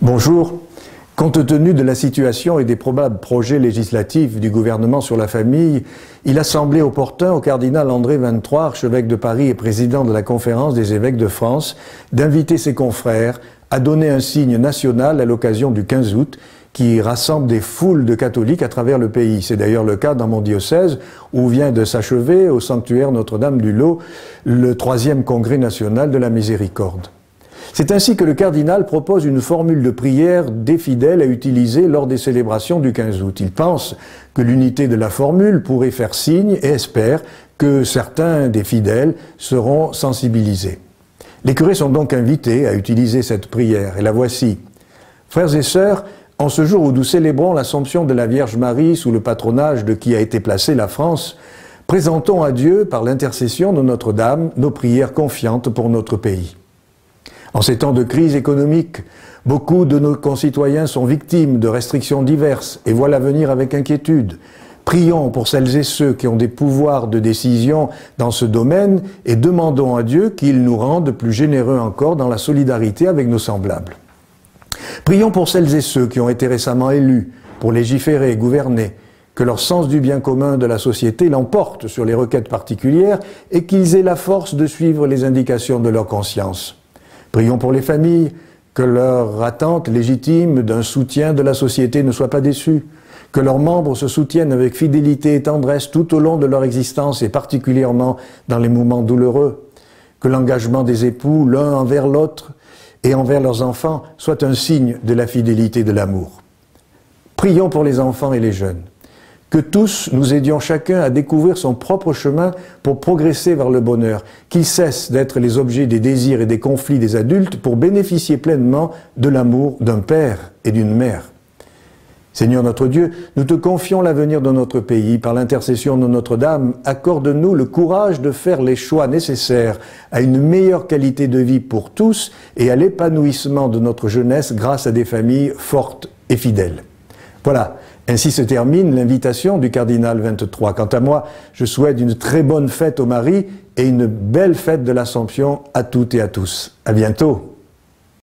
Bonjour. Compte tenu de la situation et des probables projets législatifs du gouvernement sur la famille, il a semblé opportun au cardinal André XXIII, archevêque de Paris et président de la Conférence des évêques de France, d'inviter ses confrères à donner un signe national à l'occasion du 15 août qui rassemble des foules de catholiques à travers le pays. C'est d'ailleurs le cas dans mon diocèse où vient de s'achever au sanctuaire Notre-Dame du Lot le 3e congrès national de la miséricorde. C'est ainsi que le cardinal propose une formule de prière des fidèles à utiliser lors des célébrations du 15 août. Il pense que l'unité de la formule pourrait faire signe et espère que certains des fidèles seront sensibilisés. Les curés sont donc invités à utiliser cette prière, et la voici. Frères et sœurs, en ce jour où nous célébrons l'Assomption de la Vierge Marie sous le patronage de qui a été placée la France, présentons à Dieu, par l'intercession de Notre-Dame, nos prières confiantes pour notre pays. En ces temps de crise économique, beaucoup de nos concitoyens sont victimes de restrictions diverses et voient l'avenir avec inquiétude. Prions pour celles et ceux qui ont des pouvoirs de décision dans ce domaine et demandons à Dieu qu'il nous rende plus généreux encore dans la solidarité avec nos semblables. Prions pour celles et ceux qui ont été récemment élus pour légiférer et gouverner, que leur sens du bien commun de la société l'emporte sur les requêtes particulières et qu'ils aient la force de suivre les indications de leur conscience. Prions pour les familles, que leur attente légitime d'un soutien de la société ne soit pas déçue, que leurs membres se soutiennent avec fidélité et tendresse tout au long de leur existence et particulièrement dans les moments douloureux, que l'engagement des époux l'un envers l'autre et envers leurs enfants soit un signe de la fidélité de l'amour. Prions pour les enfants et les jeunes. Que tous nous aidions chacun à découvrir son propre chemin pour progresser vers le bonheur, qu'ils cessent d'être les objets des désirs et des conflits des adultes pour bénéficier pleinement de l'amour d'un père et d'une mère. Seigneur notre Dieu, nous te confions l'avenir de notre pays. Par l'intercession de Notre-Dame, accorde-nous le courage de faire les choix nécessaires à une meilleure qualité de vie pour tous et à l'épanouissement de notre jeunesse grâce à des familles fortes et fidèles. Voilà. Ainsi se termine l'invitation du cardinal XXIII. Quant à moi, je souhaite une très bonne fête aux maris et une belle fête de l'Assomption à toutes et à tous. À bientôt.